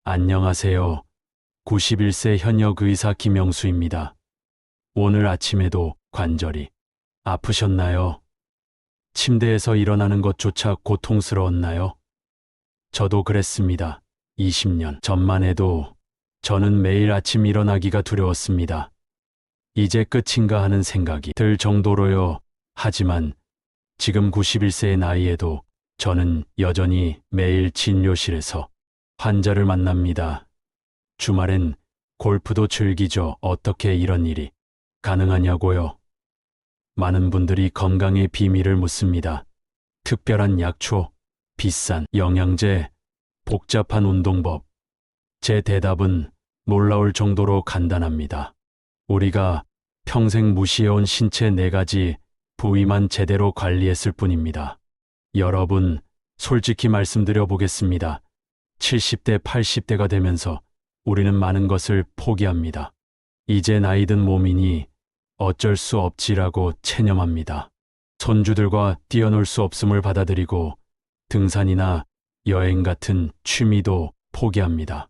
안녕하세요. 91세 현역 의사 김영수입니다. 오늘 아침에도 관절이 아프셨나요? 침대에서 일어나는 것조차 고통스러웠나요? 저도 그랬습니다. 20년 전만 해도 저는 매일 아침 일어나기가 두려웠습니다. 이제 끝인가 하는 생각이 들 정도로요. 하지만 지금 91세의 나이에도 저는 여전히 매일 진료실에서 환자를 만납니다. 주말엔 골프도 즐기죠. 어떻게 이런 일이 가능하냐고요. 많은 분들이 건강의 비밀을 묻습니다. 특별한 약초, 비싼 영양제, 복잡한 운동법. 제 대답은 놀라울 정도로 간단합니다. 우리가 평생 무시해온 신체 4가지 부위만 제대로 관리했을 뿐입니다. 여러분, 솔직히 말씀드려 보겠습니다. 70대, 80대가 되면서 우리는 많은 것을 포기합니다. 이제 나이 든 몸이니 어쩔 수 없지라고 체념합니다. 손주들과 뛰어놀 수 없음을 받아들이고 등산이나 여행 같은 취미도 포기합니다.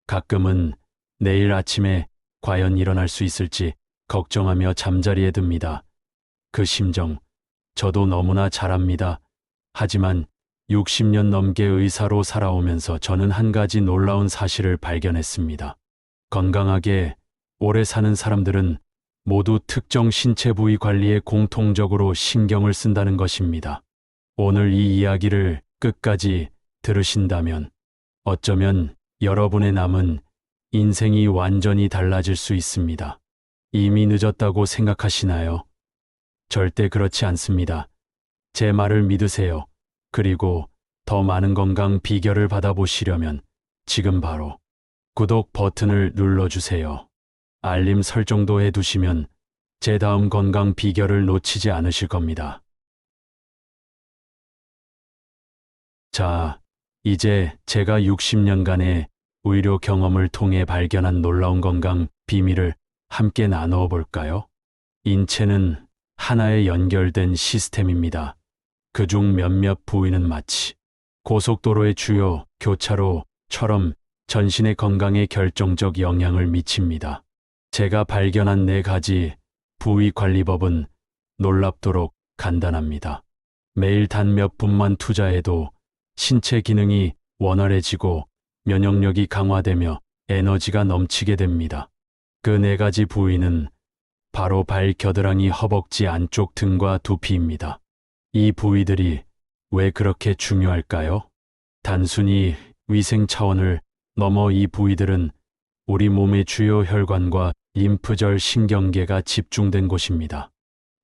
가끔은 내일 아침에 과연 일어날 수 있을지 걱정하며 잠자리에 듭니다. 그 심정, 저도 너무나 잘 압니다. 하지만 60년 넘게 의사로 살아오면서 저는 한 가지 놀라운 사실을 발견했습니다. 건강하게 오래 사는 사람들은 모두 특정 신체 부위 관리에 공통적으로 신경을 쓴다는 것입니다. 오늘 이 이야기를 끝까지 들으신다면 어쩌면 여러분의 남은 인생이 완전히 달라질 수 있습니다. 이미 늦었다고 생각하시나요? 절대 그렇지 않습니다. 제 말을 믿으세요. 그리고 더 많은 건강 비결을 받아보시려면 지금 바로 구독 버튼을 눌러주세요. 알림 설정도 해두시면 제 다음 건강 비결을 놓치지 않으실 겁니다. 자, 이제 제가 60년간의 의료 경험을 통해 발견한 놀라운 건강 비밀을 함께 나누어 볼까요? 인체는 하나의 연결된 시스템입니다. 그중 몇몇 부위는 마치 고속도로의 주요 교차로처럼 전신의 건강에 결정적 영향을 미칩니다. 제가 발견한 4가지 부위 관리법은 놀랍도록 간단합니다. 매일 단 몇 분만 투자해도 신체 기능이 원활해지고 면역력이 강화되며 에너지가 넘치게 됩니다. 그 4가지 부위는 바로 발 겨드랑이, 허벅지 안쪽 등과 두피입니다. 이 부위들이 왜 그렇게 중요할까요? 단순히 위생 차원을 넘어 이 부위들은 우리 몸의 주요 혈관과 림프절 신경계가 집중된 곳입니다.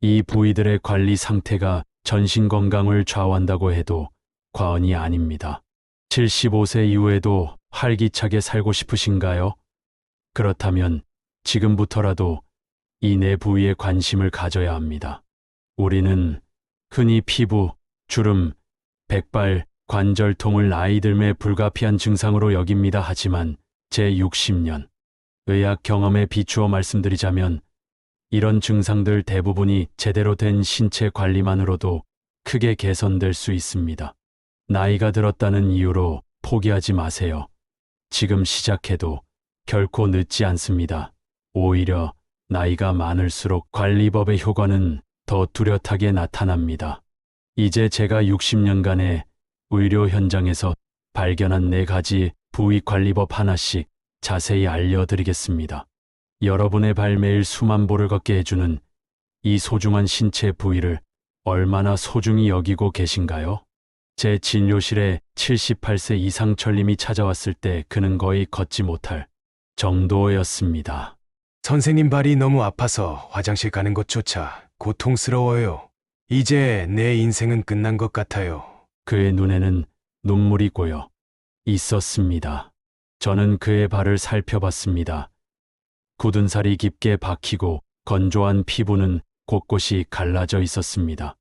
이 부위들의 관리 상태가 전신 건강을 좌우한다고 해도 과언이 아닙니다. 75세 이후에도 활기차게 살고 싶으신가요? 그렇다면 지금부터라도 이 4부위에 관심을 가져야 합니다. 우리는 흔히 피부, 주름, 백발, 관절통을 나이 들매 불가피한 증상으로 여깁니다. 하지만 제 60년 의학 경험에 비추어 말씀드리자면 이런 증상들 대부분이 제대로 된 신체 관리만으로도 크게 개선될 수 있습니다. 나이가 들었다는 이유로 포기하지 마세요. 지금 시작해도 결코 늦지 않습니다. 오히려 나이가 많을수록 관리법의 효과는 더 뚜렷하게 나타납니다. 이제 제가 60년간의 의료 현장에서 발견한 4가지 부위 관리법 하나씩 자세히 알려드리겠습니다. 여러분의 발 매일 수만 보를 걷게 해주는 이 소중한 신체 부위를 얼마나 소중히 여기고 계신가요? 제 진료실에 78세 이상철님이 찾아왔을 때 그는 거의 걷지 못할 정도였습니다. 선생님, 발이 너무 아파서 화장실 가는 것조차 고통스러워요. 이제 내 인생은 끝난 것 같아요. 그의 눈에는 눈물이 고여 있었습니다. 저는 그의 발을 살펴봤습니다. 굳은 살이 깊게 박히고 건조한 피부는 곳곳이 갈라져 있었습니다.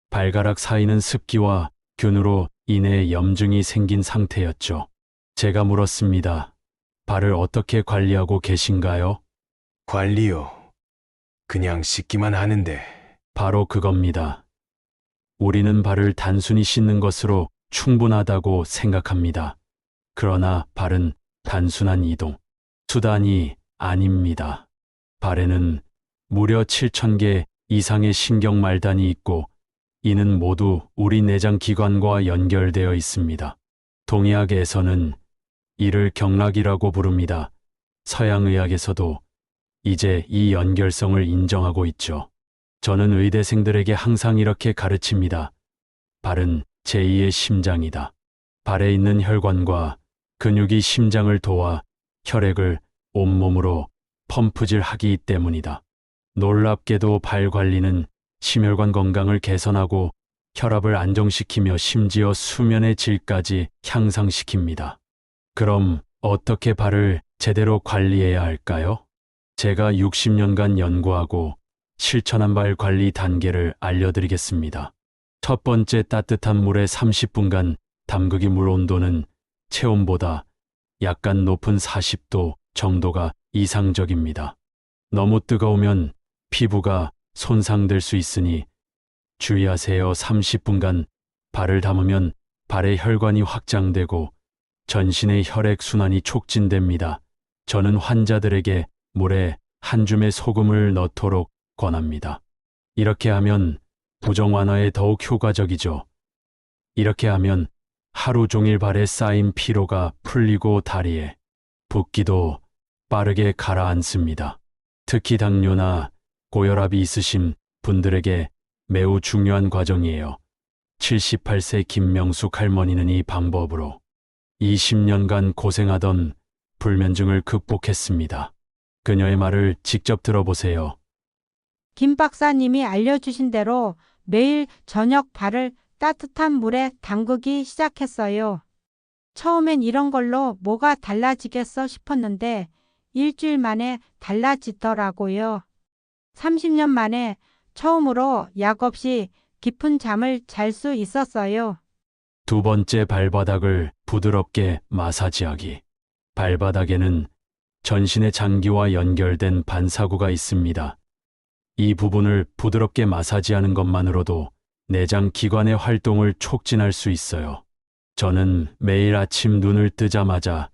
발가락 사이는 습기와 균으로 인해 염증이 생긴 상태였죠. 제가 물었습니다. 발을 어떻게 관리하고 계신가요? 관리요. 그냥 씻기만 하는데. 바로 그겁니다. 우리는 발을 단순히 씻는 것으로 충분하다고 생각합니다. 그러나 발은 단순한 이동, 수단이 아닙니다. 발에는 무려 7,000개 이상의 신경말단이 있고 이는 모두 우리 내장 기관과 연결되어 있습니다. 동의학에서는 이를 경락이라고 부릅니다. 서양의학에서도 이제 이 연결성을 인정하고 있죠. 저는 의대생들에게 항상 이렇게 가르칩니다. 발은 제2의 심장이다. 발에 있는 혈관과 근육이 심장을 도와 혈액을 온몸으로 펌프질하기 때문이다. 놀랍게도 발 관리는 심혈관 건강을 개선하고 혈압을 안정시키며 심지어 수면의 질까지 향상시킵니다. 그럼 어떻게 발을 제대로 관리해야 할까요? 제가 60년간 연구하고 실천한 발 관리 단계를 알려드리겠습니다. 첫 번째, 따뜻한 물에 30분간 담그기. 물 온도는 체온보다 약간 높은 40도 정도가 이상적입니다. 너무 뜨거우면 피부가 손상될 수 있으니 주의하세요. 30분간 발을 담으면 발의 혈관이 확장되고 전신의 혈액 순환이 촉진됩니다. 저는 환자들에게 물에 한 줌의 소금을 넣도록 권합니다. 이렇게 하면 부종 완화에 더욱 효과적이죠. 이렇게 하면 하루 종일 발에 쌓인 피로가 풀리고 다리에 붓기도 빠르게 가라앉습니다. 특히 당뇨나 고혈압이 있으신 분들에게 매우 중요한 과정이에요. 78세 김명숙 할머니는 이 방법으로 20년간 고생하던 불면증을 극복했습니다. 그녀의 말을 직접 들어보세요. 김 박사님이 알려주신 대로 매일 저녁 발을 따뜻한 물에 담그기 시작했어요. 처음엔 이런 걸로 뭐가 달라지겠어 싶었는데 일주일 만에 달라지더라고요. 30년 만에 처음으로 약 없이 깊은 잠을 잘 수 있었어요. 두 번째, 발바닥을 부드럽게 마사지하기. 발바닥에는 전신의 장기와 연결된 반사구가 있습니다. 이 부분을 부드럽게 마사지하는 것만으로도 내장 기관의 활동을 촉진할 수 있어요. 저는 매일 아침 눈을 뜨자마자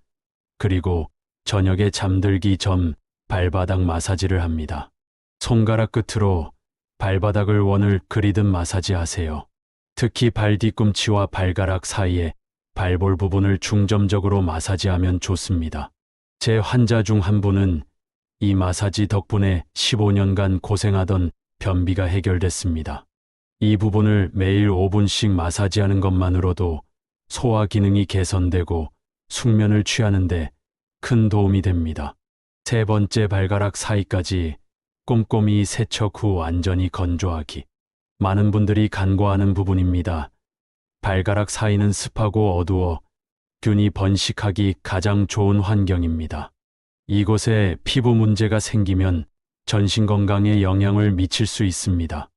그리고 저녁에 잠들기 전 발바닥 마사지를 합니다. 손가락 끝으로 발바닥을 원을 그리듯 마사지하세요. 특히 발 뒤꿈치와 발가락 사이에 발볼 부분을 중점적으로 마사지하면 좋습니다. 제 환자 중 한 분은 이 마사지 덕분에 15년간 고생하던 변비가 해결됐습니다. 이 부분을 매일 5분씩 마사지하는 것만으로도 소화 기능이 개선되고 숙면을 취하는데 큰 도움이 됩니다. 세 번째, 발가락 사이까지 꼼꼼히 세척 후 완전히 건조하기. 많은 분들이 간과하는 부분입니다. 발가락 사이는 습하고 어두워 균이 번식하기 가장 좋은 환경입니다. 이곳에 피부 문제가 생기면 전신 건강에 영향을 미칠 수 있습니다.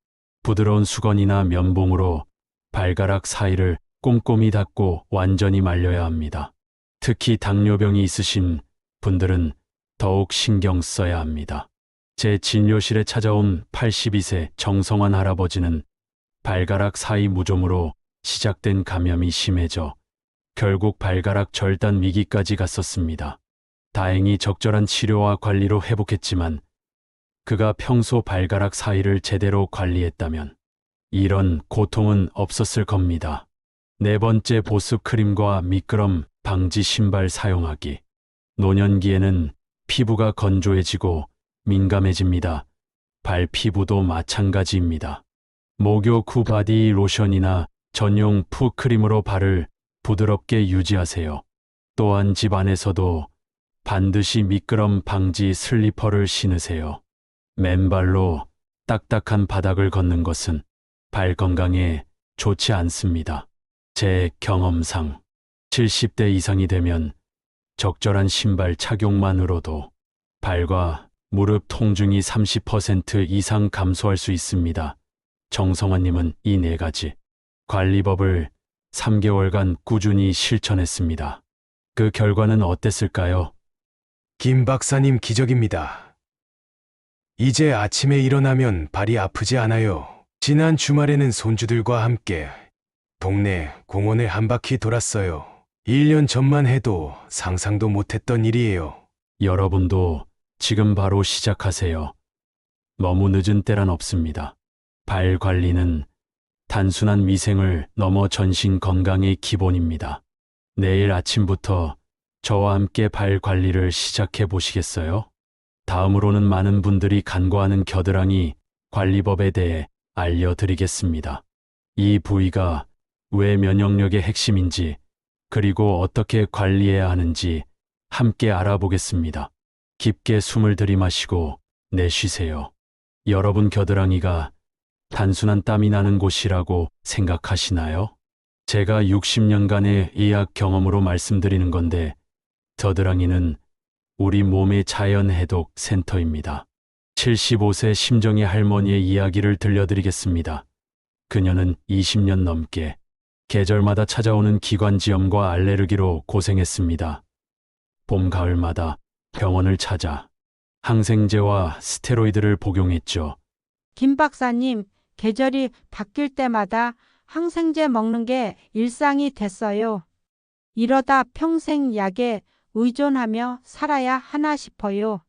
부드러운 수건이나 면봉으로 발가락 사이를 꼼꼼히 닦고 완전히 말려야 합니다. 특히 당뇨병이 있으신 분들은 더욱 신경 써야 합니다. 제 진료실에 찾아온 82세 정성환 할아버지는 발가락 사이 무좀으로 시작된 감염이 심해져 결국 발가락 절단 위기까지 갔었습니다. 다행히 적절한 치료와 관리로 회복했지만 그가 평소 발가락 사이를 제대로 관리했다면 이런 고통은 없었을 겁니다. 네 번째, 보습 크림과 미끄럼 방지 신발 사용하기. 노년기에는 피부가 건조해지고 민감해집니다. 발 피부도 마찬가지입니다. 목욕 후 바디 로션이나 전용 푸 크림으로 발을 부드럽게 유지하세요. 또한 집 안에서도 반드시 미끄럼 방지 슬리퍼를 신으세요. 맨발로 딱딱한 바닥을 걷는 것은 발 건강에 좋지 않습니다. 제 경험상 70대 이상이 되면 적절한 신발 착용만으로도 발과 무릎 통증이 30% 이상 감소할 수 있습니다. 정성환님은 이 4가지 관리법을 3개월간 꾸준히 실천했습니다. 그 결과는 어땠을까요? 김 박사님 기적입니다. 이제 아침에 일어나면 발이 아프지 않아요. 지난 주말에는 손주들과 함께 동네 공원을 한 바퀴 돌았어요. 1년 전만 해도 상상도 못했던 일이에요. 여러분도 지금 바로 시작하세요. 너무 늦은 때란 없습니다. 발 관리는 단순한 위생을 넘어 전신 건강의 기본입니다. 내일 아침부터 저와 함께 발 관리를 시작해 보시겠어요? 다음으로는 많은 분들이 간과하는 겨드랑이 관리법에 대해 알려드리겠습니다. 이 부위가 왜 면역력의 핵심인지, 그리고 어떻게 관리해야 하는지 함께 알아보겠습니다. 깊게 숨을 들이마시고 내쉬세요. 여러분 겨드랑이가 단순한 땀이 나는 곳이라고 생각하시나요? 제가 60년간의 의학 경험으로 말씀드리는 건데, 겨드랑이는 우리 몸의 자연 해독 센터입니다. 75세 심정의 할머니의 이야기를 들려드리겠습니다. 그녀는 20년 넘게 계절마다 찾아오는 기관지염과 알레르기로 고생했습니다. 봄, 가을마다 병원을 찾아 항생제와 스테로이드를 복용했죠. 김 박사님, 계절이 바뀔 때마다 항생제 먹는 게 일상이 됐어요. 이러다 평생 약에 의존하며 살아야 하나 싶어요.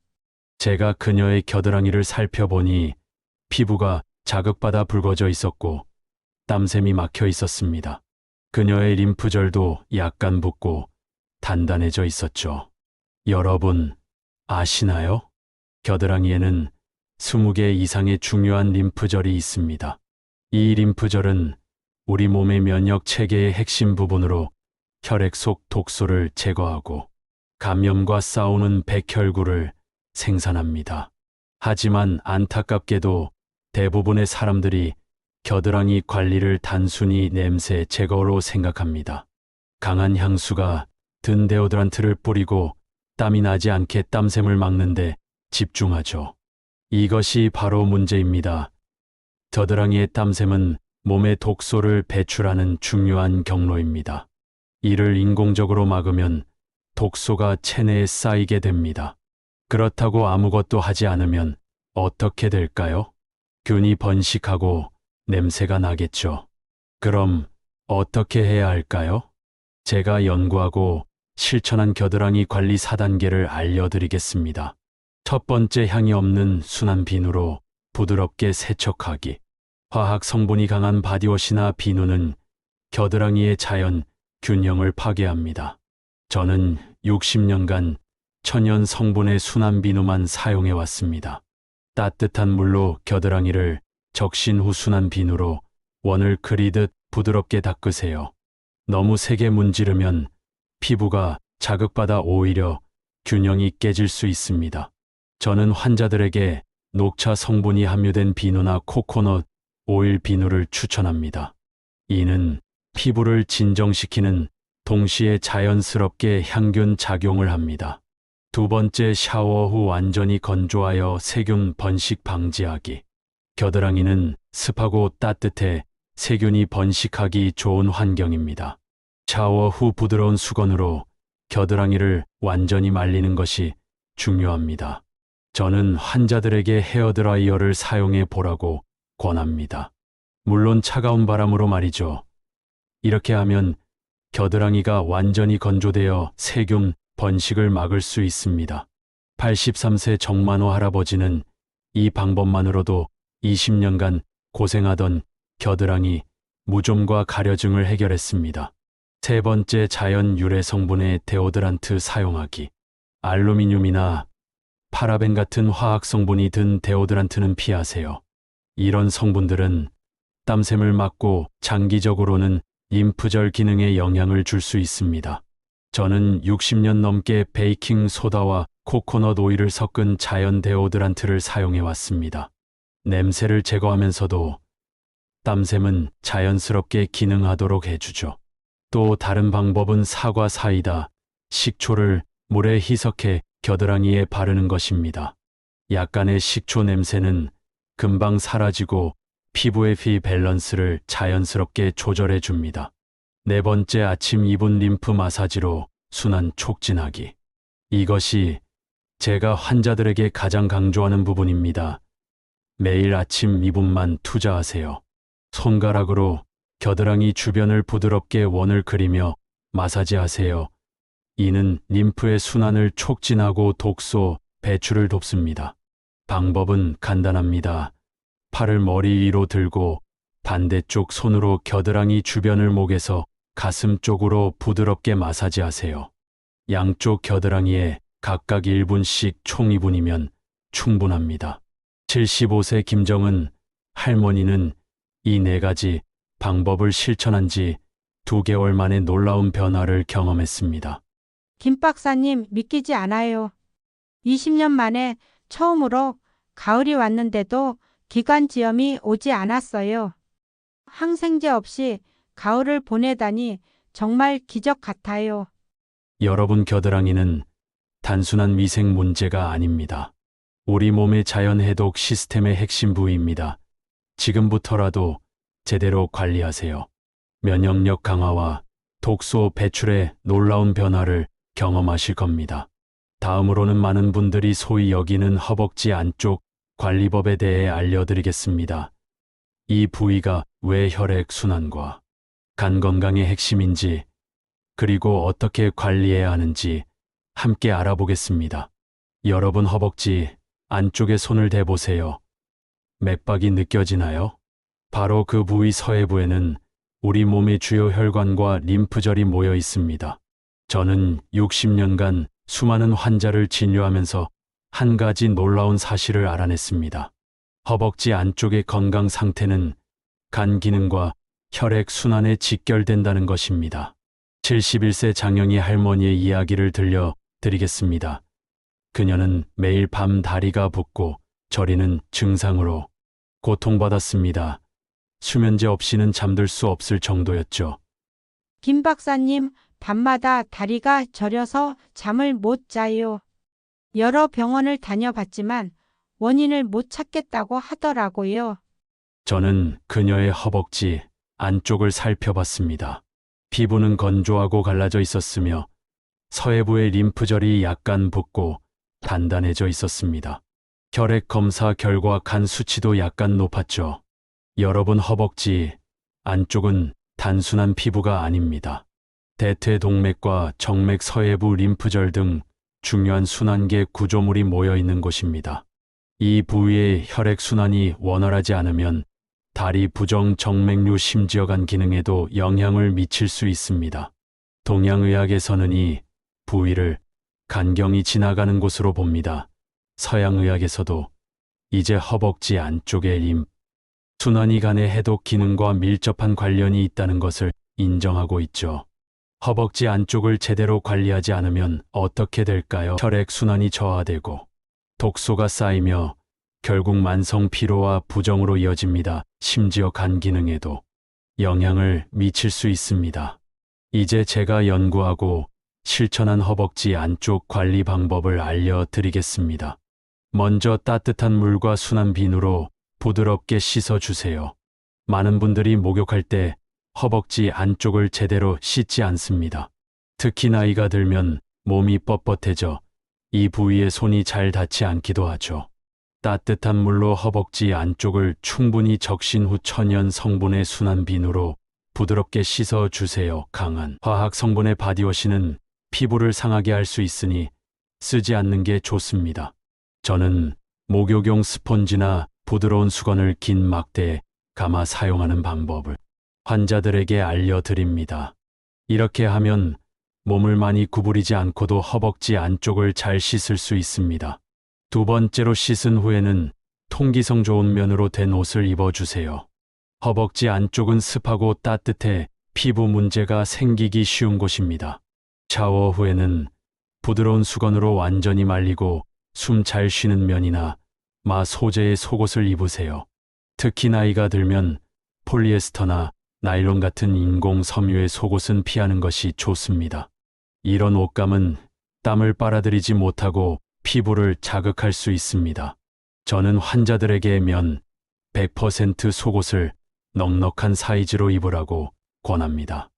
제가 그녀의 겨드랑이를 살펴보니 피부가 자극받아 붉어져 있었고 땀샘이 막혀 있었습니다. 그녀의 림프절도 약간 붓고 단단해져 있었죠. 여러분, 아시나요? 겨드랑이에는 20개 이상의 중요한 림프절이 있습니다. 이 림프절은 우리 몸의 면역 체계의 핵심 부분으로 혈액 속 독소를 제거하고 감염과 싸우는 백혈구를 생산합니다. 하지만 안타깝게도 대부분의 사람들이 겨드랑이 관리를 단순히 냄새 제거로 생각합니다. 강한 향수가 든 데오드란트를 뿌리고 땀이 나지 않게 땀샘을 막는데 집중하죠. 이것이 바로 문제입니다. 겨드랑이의 땀샘은 몸의 독소를 배출하는 중요한 경로입니다. 이를 인공적으로 막으면 독소가 체내에 쌓이게 됩니다. 그렇다고 아무것도 하지 않으면 어떻게 될까요? 균이 번식하고 냄새가 나겠죠. 그럼 어떻게 해야 할까요? 제가 연구하고 실천한 겨드랑이 관리 4단계를 알려드리겠습니다. 첫 번째, 향이 없는 순한 비누로 부드럽게 세척하기. 화학 성분이 강한 바디워시나 비누는 겨드랑이의 자연 균형을 파괴합니다. 저는 60년간 천연 성분의 순한 비누만 사용해 왔습니다. 따뜻한 물로 겨드랑이를 적신 후 순한 비누로 원을 그리듯 부드럽게 닦으세요. 너무 세게 문지르면 피부가 자극받아 오히려 균형이 깨질 수 있습니다. 저는 환자들에게 녹차 성분이 함유된 비누나 코코넛 오일 비누를 추천합니다. 이는 피부를 진정시키는 동시에 자연스럽게 향균 작용을 합니다. 두 번째, 샤워 후 완전히 건조하여 세균 번식 방지하기. 겨드랑이는 습하고 따뜻해 세균이 번식하기 좋은 환경입니다. 샤워 후 부드러운 수건으로 겨드랑이를 완전히 말리는 것이 중요합니다. 저는 환자들에게 헤어드라이어를 사용해 보라고 권합니다. 물론 차가운 바람으로 말이죠. 이렇게 하면 겨드랑이가 완전히 건조되어 세균 번식을 막을 수 있습니다. 83세 정만호 할아버지는 이 방법만으로도 20년간 고생하던 겨드랑이 무좀과 가려증을 해결했습니다. 세 번째, 자연 유래 성분의 데오드란트 사용하기. 알루미늄이나 파라벤 같은 화학 성분이 든 데오드란트는 피하세요. 이런 성분들은 땀샘을 막고 장기적으로는 림프절 기능에 영향을 줄 수 있습니다. 저는 60년 넘게 베이킹 소다와 코코넛 오일을 섞은 자연 데오드란트를 사용해 왔습니다. 냄새를 제거하면서도 땀샘은 자연스럽게 기능하도록 해주죠. 또 다른 방법은 사과 사이다, 식초를 물에 희석해 겨드랑이에 바르는 것입니다. 약간의 식초 냄새는 금방 사라지고 피부의 피 밸런스를 자연스럽게 조절해 줍니다. 네 번째, 아침 2분 림프 마사지로 순환 촉진하기. 이것이 제가 환자들에게 가장 강조하는 부분입니다. 매일 아침 2분만 투자하세요. 손가락으로 겨드랑이 주변을 부드럽게 원을 그리며 마사지하세요. 이는 림프의 순환을 촉진하고 독소 배출을 돕습니다. 방법은 간단합니다. 팔을 머리 위로 들고 반대쪽 손으로 겨드랑이 주변을 목에서 가슴 쪽으로 부드럽게 마사지하세요. 양쪽 겨드랑이에 각각 1분씩 총 2분이면 충분합니다. 75세 김정은 할머니는 이 4가지 방법을 실천한 지 2개월 만에 놀라운 변화를 경험했습니다. 김 박사님, 믿기지 않아요. 20년 만에 처음으로 가을이 왔는데도 기관지염이 오지 않았어요. 항생제 없이 가을을 보내다니 정말 기적 같아요. 여러분 겨드랑이는 단순한 위생 문제가 아닙니다. 우리 몸의 자연 해독 시스템의 핵심 부위입니다. 지금부터라도 제대로 관리하세요. 면역력 강화와 독소 배출의 놀라운 변화를 경험하실 겁니다. 다음으로는 많은 분들이 소위 여기는 허벅지 안쪽 관리법에 대해 알려드리겠습니다. 이 부위가 왜 혈액 순환과 간 건강의 핵심인지, 그리고 어떻게 관리해야 하는지 함께 알아보겠습니다. 여러분 허벅지 안쪽에 손을 대보세요. 맥박이 느껴지나요? 바로 그 부위 서해부에는 우리 몸의 주요 혈관과 림프절이 모여 있습니다. 저는 60년간 수많은 환자를 진료하면서 한 가지 놀라운 사실을 알아냈습니다. 허벅지 안쪽의 건강 상태는 간 기능과 혈액 순환에 직결된다는 것입니다. 71세 장영희 할머니의 이야기를 들려드리겠습니다. 그녀는 매일 밤 다리가 붓고 저리는 증상으로 고통받았습니다. 수면제 없이는 잠들 수 없을 정도였죠. 김 박사님, 밤마다 다리가 저려서 잠을 못 자요. 여러 병원을 다녀봤지만 원인을 못 찾겠다고 하더라고요. 저는 그녀의 허벅지 안쪽을 살펴봤습니다. 피부는 건조하고 갈라져 있었으며 서해부의 림프절이 약간 붓고 단단해져 있었습니다. 혈액 검사 결과 간 수치도 약간 높았죠. 여러분 허벅지 안쪽은 단순한 피부가 아닙니다. 대퇴동맥과 정맥, 서해부 림프절 등 중요한 순환계 구조물이 모여 있는 곳입니다. 이 부위의 혈액 순환이 원활하지 않으면 다리, 부정, 정맥류, 심지어 간 기능에도 영향을 미칠 수 있습니다. 동양의학에서는 이 부위를 간경이 지나가는 곳으로 봅니다. 서양의학에서도 이제 허벅지 안쪽의 림프 순환이 간의 해독 기능과 밀접한 관련이 있다는 것을 인정하고 있죠. 허벅지 안쪽을 제대로 관리하지 않으면 어떻게 될까요? 혈액 순환이 저하되고 독소가 쌓이며 결국 만성 피로와 부정으로 이어집니다. 심지어 간 기능에도 영향을 미칠 수 있습니다. 이제 제가 연구하고 실천한 허벅지 안쪽 관리 방법을 알려드리겠습니다. 먼저 따뜻한 물과 순한 비누로 부드럽게 씻어주세요. 많은 분들이 목욕할 때 허벅지 안쪽을 제대로 씻지 않습니다. 특히 나이가 들면 몸이 뻣뻣해져 이 부위에 손이 잘 닿지 않기도 하죠. 따뜻한 물로 허벅지 안쪽을 충분히 적신 후 천연 성분의 순한 비누로 부드럽게 씻어주세요. 강한 화학 성분의 바디워시는 피부를 상하게 할 수 있으니 쓰지 않는 게 좋습니다. 저는 목욕용 스펀지나 부드러운 수건을 긴 막대에 감아 사용하는 방법을 환자들에게 알려드립니다. 이렇게 하면 몸을 많이 구부리지 않고도 허벅지 안쪽을 잘 씻을 수 있습니다. 두 번째로 씻은 후에는 통기성 좋은 면으로 된 옷을 입어주세요. 허벅지 안쪽은 습하고 따뜻해 피부 문제가 생기기 쉬운 곳입니다. 샤워 후에는 부드러운 수건으로 완전히 말리고 숨 잘 쉬는 면이나 마 소재의 속옷을 입으세요. 특히 나이가 들면 폴리에스터나 나일론 같은 인공 섬유의 속옷은 피하는 것이 좋습니다. 이런 옷감은 땀을 빨아들이지 못하고 피부를 자극할 수 있습니다. 저는 환자들에게 면 100% 속옷을 넉넉한 사이즈로 입으라고 권합니다.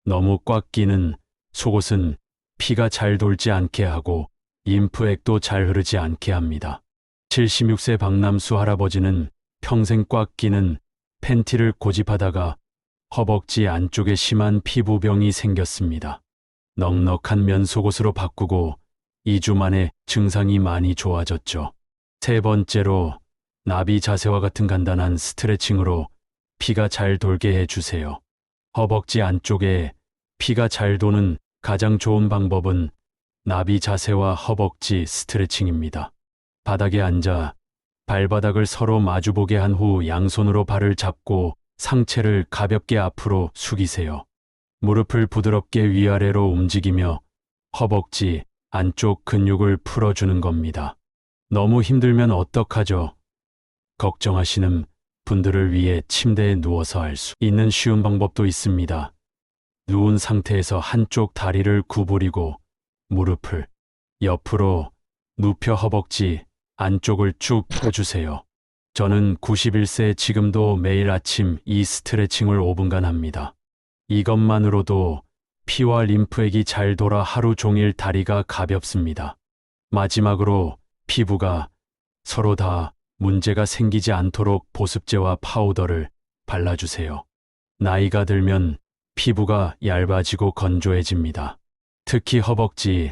너무 꽉 끼는 속옷은 피가 잘 돌지 않게 하고 림프액도 잘 흐르지 않게 합니다. 76세 박남수 할아버지는 평생 꽉 끼는 팬티를 고집하다가 허벅지 안쪽에 심한 피부병이 생겼습니다. 넉넉한 면 속옷으로 바꾸고 2주 만에 증상이 많이 좋아졌죠. 세 번째로 나비 자세와 같은 간단한 스트레칭으로 피가 잘 돌게 해주세요. 허벅지 안쪽에 피가 잘 도는 가장 좋은 방법은 나비 자세와 허벅지 스트레칭입니다. 바닥에 앉아 발바닥을 서로 마주보게 한 후 양손으로 발을 잡고 상체를 가볍게 앞으로 숙이세요. 무릎을 부드럽게 위아래로 움직이며 허벅지 안쪽 근육을 풀어주는 겁니다. 너무 힘들면 어떡하죠? 걱정하시는 분들을 위해 침대에 누워서 할 수 있는 쉬운 방법도 있습니다. 누운 상태에서 한쪽 다리를 구부리고 무릎을 옆으로 눕혀 허벅지 안쪽을 쭉 펴주세요. 저는 91세 지금도 매일 아침 이 스트레칭을 5분간 합니다. 이것만으로도 피와 림프액이 잘 돌아 하루 종일 다리가 가볍습니다. 마지막으로 피부가 서로 다 문제가 생기지 않도록 보습제와 파우더를 발라주세요. 나이가 들면 피부가 얇아지고 건조해집니다. 특히 허벅지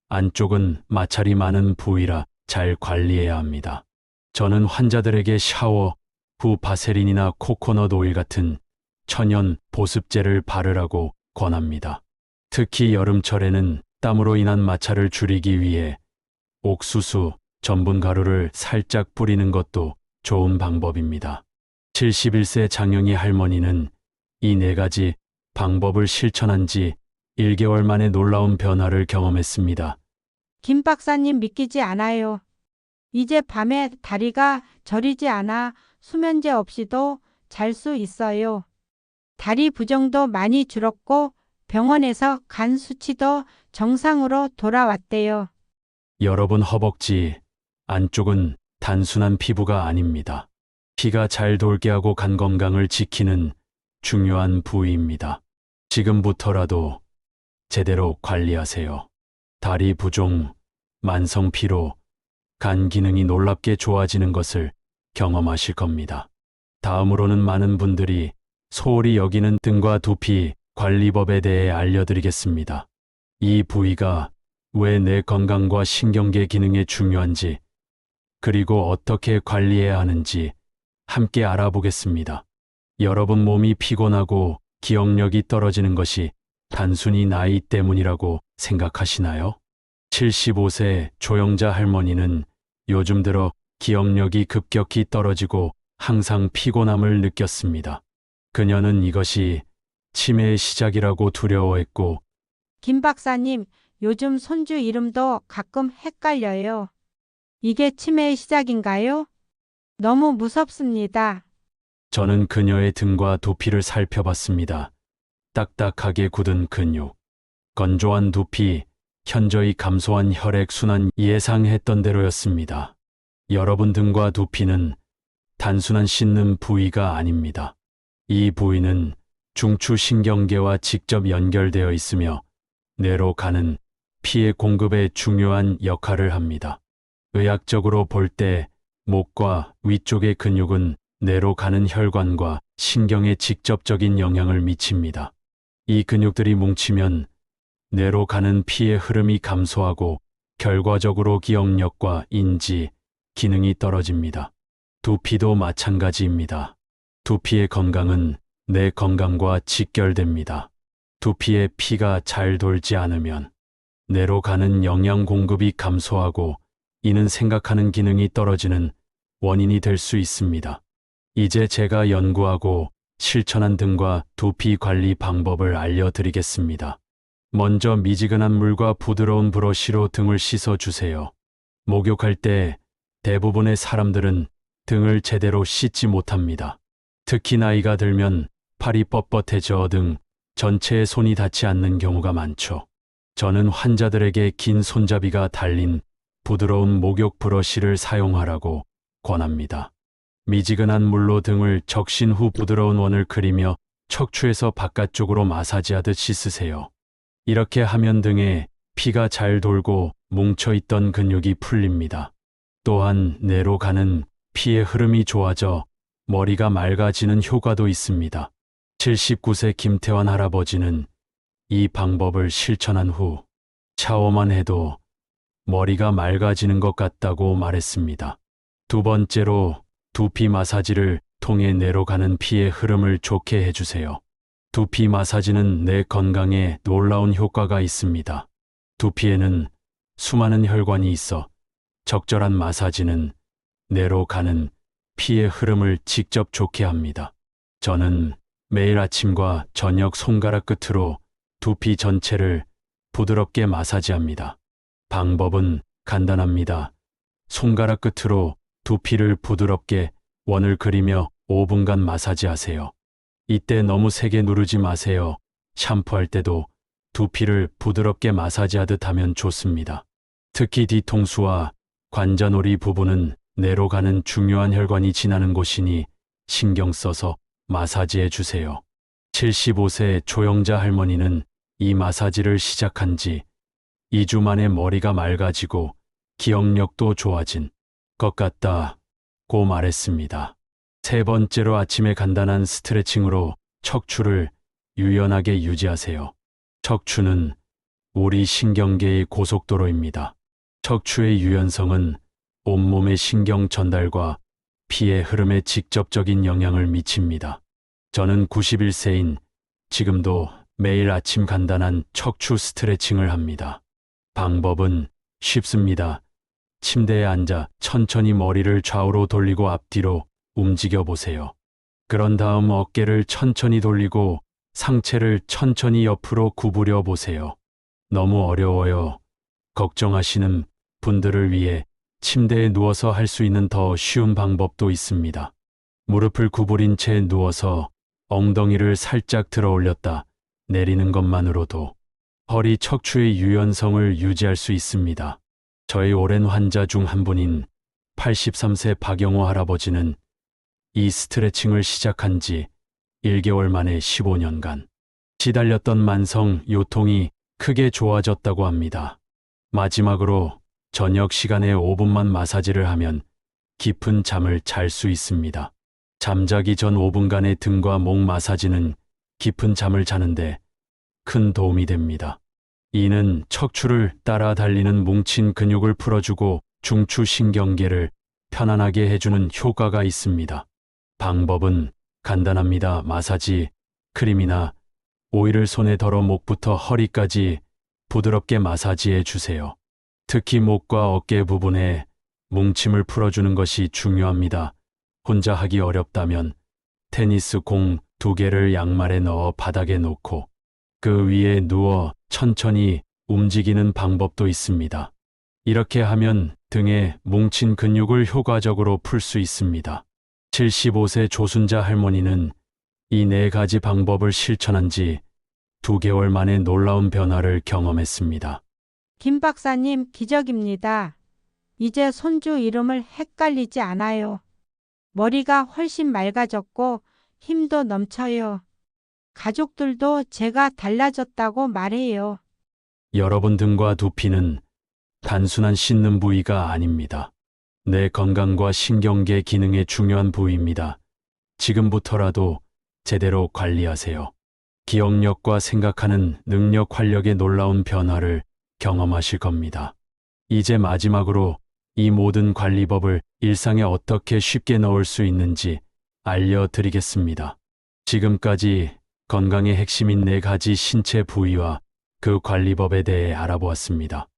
안쪽은 마찰이 많은 부위라 잘 관리해야 합니다. 저는 환자들에게 샤워 후 바세린이나 코코넛 오일 같은 천연 보습제를 바르라고 권합니다. 특히 여름철에는 땀으로 인한 마찰을 줄이기 위해 옥수수, 전분 가루를 살짝 뿌리는 것도 좋은 방법입니다. 71세 장영희 할머니는 이 4가지 방법을 실천한 지 1개월 만에 놀라운 변화를 경험했습니다. 김 박사님 믿기지 않아요. 이제 밤에 다리가 저리지 않아 수면제 없이도 잘 수 있어요. 다리 부종도 많이 줄었고 병원에서 간 수치도 정상으로 돌아왔대요. 여러분, 허벅지 안쪽은 단순한 피부가 아닙니다. 피가 잘 돌게 하고 간 건강을 지키는 중요한 부위입니다. 지금부터라도 제대로 관리하세요. 다리 부종, 만성 피로, 간 기능이 놀랍게 좋아지는 것을 경험하실 겁니다. 다음으로는 많은 분들이 소홀히 여기는 등과 두피 관리법에 대해 알려드리겠습니다. 이 부위가 왜 내 건강과 신경계 기능에 중요한지, 그리고 어떻게 관리해야 하는지 함께 알아보겠습니다. 여러분, 몸이 피곤하고 기억력이 떨어지는 것이 단순히 나이 때문이라고 생각하시나요? 75세 조영자 할머니는 요즘 들어 기억력이 급격히 떨어지고 항상 피곤함을 느꼈습니다. 그녀는 이것이 치매의 시작이라고 두려워했고, 김 박사님, 요즘 손주 이름도 가끔 헷갈려요. 이게 치매의 시작인가요? 너무 무섭습니다. 저는 그녀의 등과 두피를 살펴봤습니다. 딱딱하게 굳은 근육, 건조한 두피, 현저히 감소한 혈액순환, 예상했던 대로였습니다. 여러분, 등과 두피는 단순한 씻는 부위가 아닙니다. 이 부위는 중추신경계와 직접 연결되어 있으며 뇌로 가는 피의 공급에 중요한 역할을 합니다. 의학적으로 볼 때 목과 위쪽의 근육은 뇌로 가는 혈관과 신경에 직접적인 영향을 미칩니다. 이 근육들이 뭉치면 뇌로 가는 피의 흐름이 감소하고 결과적으로 기억력과 인지, 기능이 떨어집니다. 두피도 마찬가지입니다. 두피의 건강은 뇌 건강과 직결됩니다. 두피에 피가 잘 돌지 않으면 뇌로 가는 영양 공급이 감소하고 이는 생각하는 기능이 떨어지는 원인이 될 수 있습니다. 이제 제가 연구하고 실천한 등과 두피 관리 방법을 알려드리겠습니다. 먼저 미지근한 물과 부드러운 브러쉬로 등을 씻어주세요. 목욕할 때 대부분의 사람들은 등을 제대로 씻지 못합니다. 특히 나이가 들면 팔이 뻣뻣해져 등 전체에 손이 닿지 않는 경우가 많죠. 저는 환자들에게 긴 손잡이가 달린 부드러운 목욕 브러쉬를 사용하라고 권합니다. 미지근한 물로 등을 적신 후 부드러운 원을 그리며 척추에서 바깥쪽으로 마사지하듯 씻으세요. 이렇게 하면 등에 피가 잘 돌고 뭉쳐있던 근육이 풀립니다. 또한 뇌로 가는 피의 흐름이 좋아져 머리가 맑아지는 효과도 있습니다. 79세 김태환 할아버지는 이 방법을 실천한 후 샤워만 해도 머리가 맑아지는 것 같다고 말했습니다. 두 번째로 두피 마사지를 통해 뇌로 가는 피의 흐름을 좋게 해주세요. 두피 마사지는 뇌 건강에 놀라운 효과가 있습니다. 두피에는 수많은 혈관이 있어 적절한 마사지는 뇌로 가는 피의 흐름을 직접 좋게 합니다. 저는 매일 아침과 저녁 손가락 끝으로 두피 전체를 부드럽게 마사지합니다. 방법은 간단합니다. 손가락 끝으로 두피를 부드럽게 원을 그리며 5분간 마사지하세요. 이때 너무 세게 누르지 마세요. 샴푸할 때도 두피를 부드럽게 마사지하듯 하면 좋습니다. 특히 뒤통수와 관자놀이 부분은 뇌로 가는 중요한 혈관이 지나는 곳이니 신경 써서 마사지해 주세요. 75세 조영자 할머니는 이 마사지를 시작한 지 2주 만에 머리가 맑아지고 기억력도 좋아진 것 같다고 말했습니다. 세 번째로 아침에 간단한 스트레칭으로 척추를 유연하게 유지하세요. 척추는 우리 신경계의 고속도로입니다. 척추의 유연성은 온몸의 신경 전달과 피의 흐름에 직접적인 영향을 미칩니다. 저는 91세인 지금도 매일 아침 간단한 척추 스트레칭을 합니다. 방법은 쉽습니다. 침대에 앉아 천천히 머리를 좌우로 돌리고 앞뒤로 움직여 보세요. 그런 다음 어깨를 천천히 돌리고 상체를 천천히 옆으로 구부려 보세요. 너무 어려워요. 걱정하시는 분들을 위해 침대에 누워서 할 수 있는 더 쉬운 방법도 있습니다. 무릎을 구부린 채 누워서 엉덩이를 살짝 들어 올렸다 내리는 것만으로도 허리 척추의 유연성을 유지할 수 있습니다. 저의 오랜 환자 중 한 분인 83세 박영호 할아버지는 이 스트레칭을 시작한 지 1개월 만에 15년간 시달렸던 만성 요통이 크게 좋아졌다고 합니다. 마지막으로 저녁 시간에 5분만 마사지를 하면 깊은 잠을 잘 수 있습니다. 잠자기 전 5분간의 등과 목 마사지는 깊은 잠을 자는데 큰 도움이 됩니다. 이는 척추를 따라 달리는 뭉친 근육을 풀어주고 중추신경계를 편안하게 해주는 효과가 있습니다. 방법은 간단합니다. 마사지 크림이나 오일을 손에 덜어 목부터 허리까지 부드럽게 마사지해 주세요. 특히 목과 어깨 부분에 뭉침을 풀어주는 것이 중요합니다. 혼자 하기 어렵다면 테니스 공 2개를 양말에 넣어 바닥에 놓고 그 위에 누워 천천히 움직이는 방법도 있습니다. 이렇게 하면 등에 뭉친 근육을 효과적으로 풀 수 있습니다. 75세 조순자 할머니는 이 4가지 방법을 실천한 지 2개월 만에 놀라운 변화를 경험했습니다. 김 박사님, 기적입니다. 이제 손주 이름을 헷갈리지 않아요. 머리가 훨씬 맑아졌고 힘도 넘쳐요. 가족들도 제가 달라졌다고 말해요. 여러분 등과 두피는 단순한 씻는 부위가 아닙니다. 뇌 건강과 신경계 기능에 중요한 부위입니다. 지금부터라도 제대로 관리하세요. 기억력과 생각하는 능력 활력의 놀라운 변화를 경험하실 겁니다. 이제 마지막으로 이 모든 관리법을 일상에 어떻게 쉽게 넣을 수 있는지 알려드리겠습니다. 지금까지 건강의 핵심인 4가지 신체 부위와 그 관리법에 대해 알아보았습니다.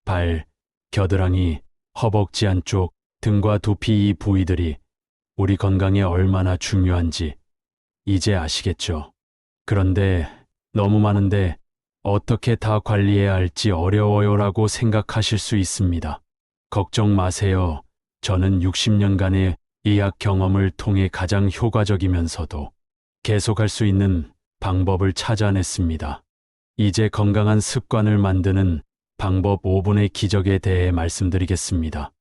발, 겨드랑이, 허벅지 안쪽, 등과 두피 이 부위들이 우리 건강에 얼마나 중요한지 이제 아시겠죠? 그런데 너무 많은데 어떻게 다 관리해야 할지 어려워요라고 생각하실 수 있습니다. 걱정 마세요. 저는 60년간의 의학 경험을 통해 가장 효과적이면서도 계속할 수 있는 방법을 찾아냈습니다. 이제 건강한 습관을 만드는 방법 5분의 기적에 대해 말씀드리겠습니다.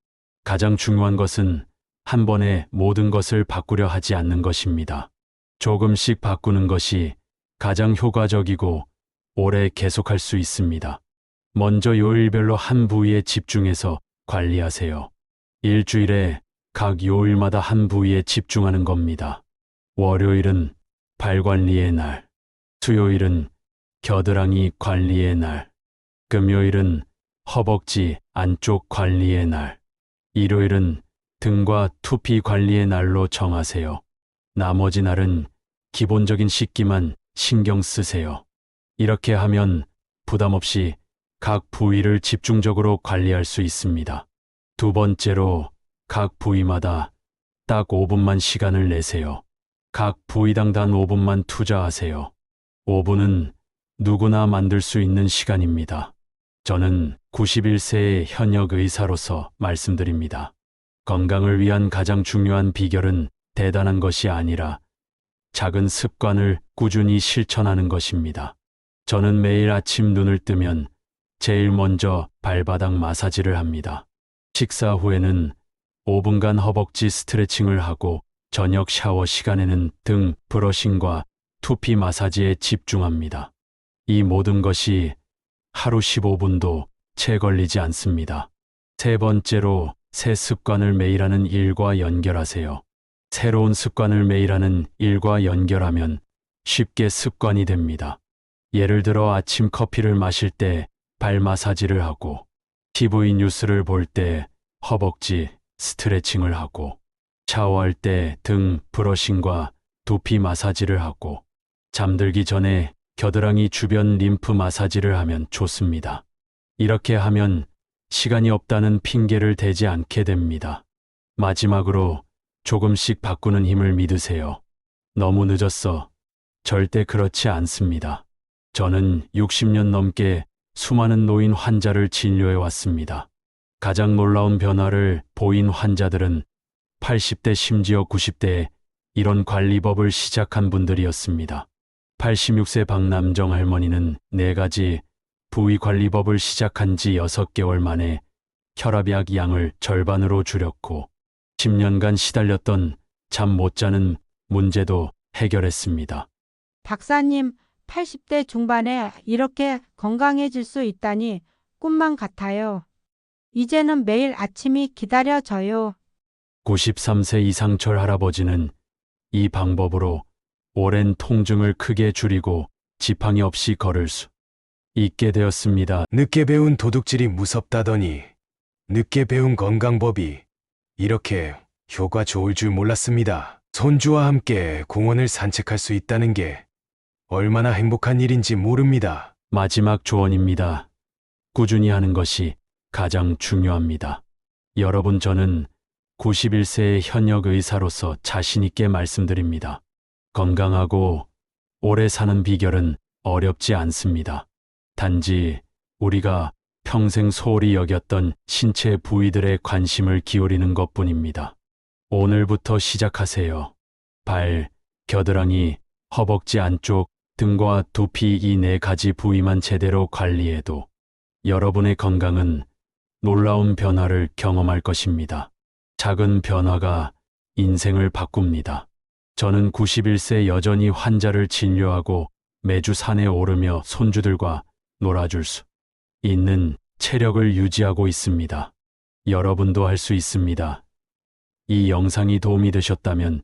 가장 중요한 것은 한 번에 모든 것을 바꾸려 하지 않는 것입니다. 조금씩 바꾸는 것이 가장 효과적이고 오래 계속할 수 있습니다. 먼저 요일별로 한 부위에 집중해서 관리하세요. 일주일에 각 요일마다 한 부위에 집중하는 겁니다. 월요일은 발 관리의 날, 수요일은 겨드랑이 관리의 날. 금요일은 허벅지 안쪽 관리의 날. 일요일은 등과 투피 관리의 날로 정하세요. 나머지 날은 기본적인 씻기만 신경 쓰세요. 이렇게 하면 부담 없이 각 부위를 집중적으로 관리할 수 있습니다. 두 번째로 각 부위마다 딱 5분만 시간을 내세요. 각 부위당 단 5분만 투자하세요. 5분은 누구나 만들 수 있는 시간입니다. 저는 91세의 현역 의사로서 말씀드립니다. 건강을 위한 가장 중요한 비결은 대단한 것이 아니라 작은 습관을 꾸준히 실천하는 것입니다. 저는 매일 아침 눈을 뜨면 제일 먼저 발바닥 마사지를 합니다. 식사 후에는 5분간 허벅지 스트레칭을 하고 저녁 샤워 시간에는 등 브러싱과 투피 마사지에 집중합니다. 이 모든 것이 하루 15분도 채 걸리지 않습니다. 세 번째로 새 습관을 매일 하는 일과 연결하세요. 새로운 습관을 매일 하는 일과 연결하면 쉽게 습관이 됩니다. 예를 들어 아침 커피를 마실 때 발 마사지를 하고, TV 뉴스를 볼 때 허벅지 스트레칭을 하고, 샤워할 때 등 브러싱과 두피 마사지를 하고, 잠들기 전에 겨드랑이 주변 림프 마사지를 하면 좋습니다. 이렇게 하면 시간이 없다는 핑계를 대지 않게 됩니다. 마지막으로 조금씩 바꾸는 힘을 믿으세요. 너무 늦었어. 절대 그렇지 않습니다. 저는 60년 넘게 수많은 노인 환자를 진료해 왔습니다. 가장 놀라운 변화를 보인 환자들은 80대 심지어 90대에 이런 관리법을 시작한 분들이었습니다. 86세 박남정 할머니는 4가지 부위 관리법을 시작한 지 6개월 만에 혈압약 양을 절반으로 줄였고 10년간 시달렸던 잠 못 자는 문제도 해결했습니다. 박사님, 80대 중반에 이렇게 건강해질 수 있다니 꿈만 같아요. 이제는 매일 아침이 기다려져요. 93세 이상철 할아버지는 이 방법으로 오랜 통증을 크게 줄이고 지팡이 없이 걸을 수 있게 되었습니다. 늦게 배운 도둑질이 무섭다더니 늦게 배운 건강법이 이렇게 효과 좋을 줄 몰랐습니다. 손주와 함께 공원을 산책할 수 있다는 게 얼마나 행복한 일인지 모릅니다. 마지막 조언입니다. 꾸준히 하는 것이 가장 중요합니다. 여러분, 저는 91세의 현역 의사로서 자신 있게 말씀드립니다. 건강하고 오래 사는 비결은 어렵지 않습니다. 단지 우리가 평생 소홀히 여겼던 신체 부위들에 관심을 기울이는 것뿐입니다. 오늘부터 시작하세요. 발, 겨드랑이, 허벅지 안쪽, 등과 두피 이 4가지 부위만 제대로 관리해도 여러분의 건강은 놀라운 변화를 경험할 것입니다. 작은 변화가 인생을 바꿉니다. 저는 91세 여전히 환자를 진료하고 매주 산에 오르며 손주들과 놀아줄 수 있는 체력을 유지하고 있습니다. 여러분도 할 수 있습니다. 이 영상이 도움이 되셨다면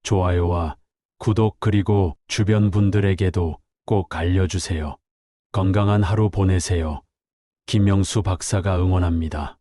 좋아요와 구독 그리고 주변 분들에게도 꼭 알려주세요. 건강한 하루 보내세요. 김명수 박사가 응원합니다.